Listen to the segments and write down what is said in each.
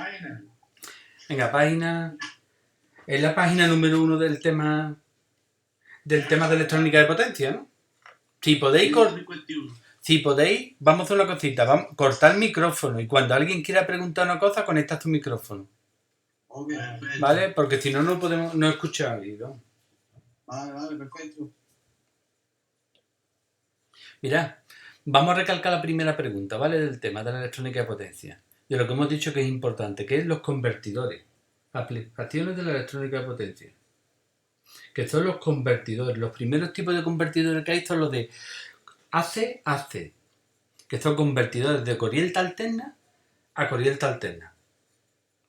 página? Venga, página. Es la página número 1 del tema de electrónica de potencia, ¿no? Si podéis, vamos a hacer una cosita, vamos a cortar el micrófono y cuando alguien quiera preguntar una cosa, conectas tu micrófono. Okay. ¿Vale? Porque si no, no podemos no escuchar. ¿No? Vale, perfecto. Mirad, vamos a recalcar la primera pregunta, ¿vale? Del tema de la electrónica de potencia. De lo que hemos dicho que es importante, que es los convertidores. Aplicaciones de la electrónica de potencia. Que son los convertidores. Los primeros tipos de convertidores que hay son los de AC-AC. Que son convertidores de corriente alterna a corriente alterna.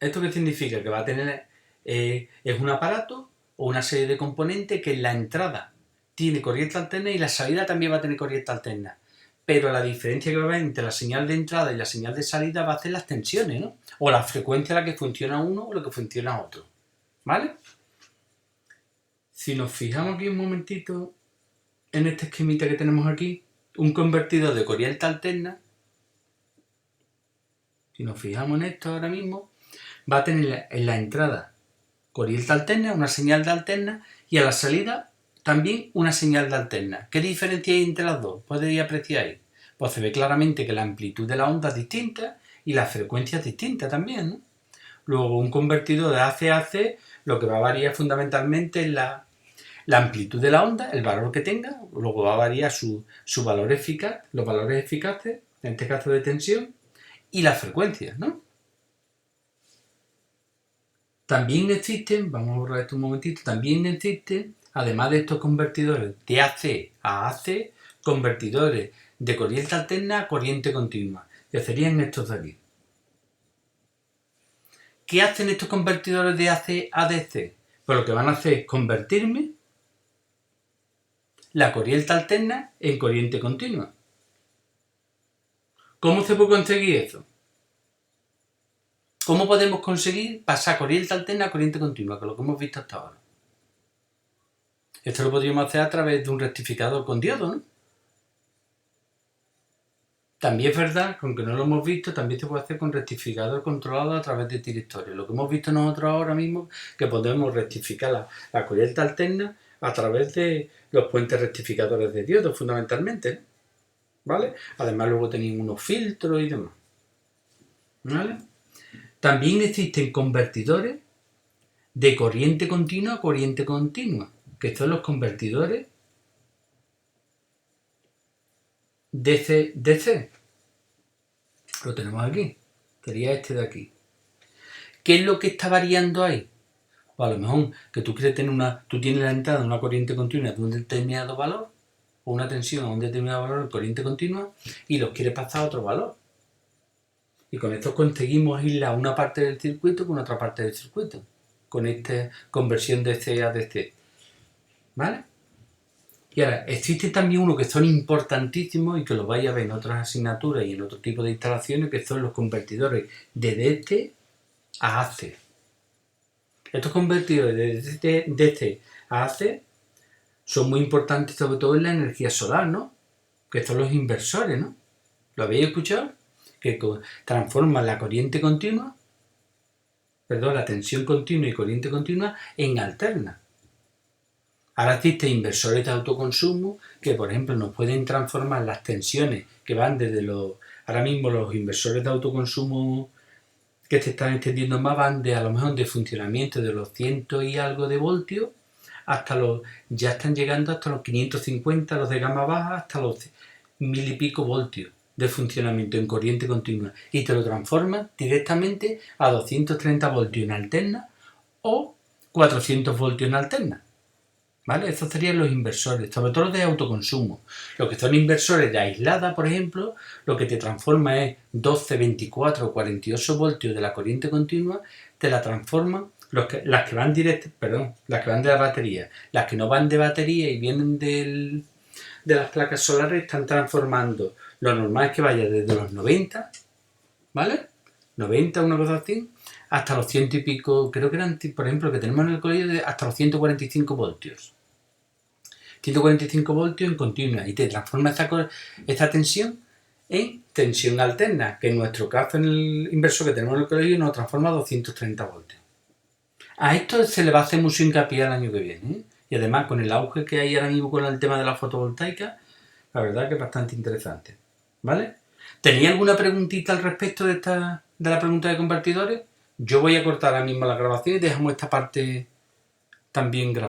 ¿Esto qué significa? Que va a tener es un aparato o una serie de componentes que en la entrada tiene corriente alterna y la salida también va a tener corriente alterna. Pero la diferencia que va a haber entre la señal de entrada y la señal de salida va a ser las tensiones, ¿no? O la frecuencia a la que funciona uno o la que funciona otro. ¿Vale? Si nos fijamos aquí un momentito en este esquemita que tenemos aquí, un convertidor de corriente alterna, si nos fijamos en esto ahora mismo, va a tener en la entrada corriente alterna, una señal de alterna, y a la salida también una señal de alterna. ¿Qué diferencia hay entre las dos? Podéis apreciar. Pues se ve claramente que la amplitud de la onda es distinta y la frecuencia es distinta también, ¿no? Luego, un convertidor de AC-AC lo que va a variar fundamentalmente es la amplitud de la onda, el valor que tenga, luego va a variar su valor eficaz, los valores eficaces, en este caso de tensión, y la frecuencia, ¿no? También existen, vamos a borrar esto un momentito, también existen, además de estos convertidores de AC a AC, convertidores de corriente alterna a corriente continua, que serían estos de aquí. ¿Qué hacen estos convertidores de AC a DC? Pues lo que van a hacer es convertirme la corriente alterna en corriente continua. ¿Cómo se puede conseguir eso? ¿Cómo podemos conseguir pasar corriente alterna a corriente continua? Que es lo que hemos visto hasta ahora. Esto lo podríamos hacer a través de un rectificador con diodo, ¿no? También es verdad, aunque no lo hemos visto, también se puede hacer con rectificador controlado a través de tiristorio. Lo que hemos visto nosotros ahora mismo es que podemos rectificar la corriente alterna a través de los puentes rectificadores de diodo, fundamentalmente, ¿vale? Además luego tenéis unos filtros y demás, ¿vale? También existen convertidores de corriente continua a corriente continua, que son los convertidores DC. Lo tenemos aquí, sería este de aquí. ¿Qué es lo que está variando ahí? Pues a lo mejor que tú quieres tener tú tienes la entrada de una corriente continua de un determinado valor, o una tensión a un determinado valor de corriente continua, y los quieres pasar a otro valor. Y con esto conseguimos ir a una parte del circuito con otra parte del circuito, con esta conversión de C a DC. ¿Vale? Y ahora, existe también uno que son importantísimos y que los vais a ver en otras asignaturas y en otro tipo de instalaciones, que son los convertidores de DC a AC. Estos convertidores de DC a AC son muy importantes, sobre todo en la energía solar, ¿no? Que son los inversores, ¿no? ¿Lo habéis escuchado? Que transforman la corriente continua, la tensión continua y corriente continua en alterna. Ahora existen inversores de autoconsumo que, por ejemplo, nos pueden transformar las tensiones que van desde ahora mismo los inversores de autoconsumo que se están extendiendo más van de a lo mejor de funcionamiento de los 100 y algo de voltios hasta ya están llegando hasta los 550, los de gama baja, hasta los 1000 y pico voltios de funcionamiento en corriente continua y te lo transforman directamente a 230 voltios en alterna o 400 voltios en alterna. ¿Vale? Estos serían los inversores, sobre todo los de autoconsumo. Los que son inversores de aislada, por ejemplo, lo que te transforma es 12, 24 o 48 voltios de la corriente continua, te la transforman las que van de la batería. Las que no van de batería y vienen de las placas solares están transformando. Lo normal es que vaya desde los 90, ¿vale? 90, una cosa así, hasta los 100 y pico, creo que eran, por ejemplo, que tenemos en el colegio, hasta los 145 voltios. 145 voltios en continua y te transforma esta tensión en tensión alterna, que en nuestro caso en el inversor que tenemos en el colegio nos transforma a 230 voltios. A esto se le va a hacer mucho hincapié el año que viene, ¿eh? Y además con el auge que hay ahora mismo con el tema de la fotovoltaica, la verdad que es bastante interesante, ¿vale? ¿Tenéis alguna preguntita al respecto de la pregunta de convertidores? Yo voy a cortar ahora mismo la grabación y dejamos esta parte también grabada.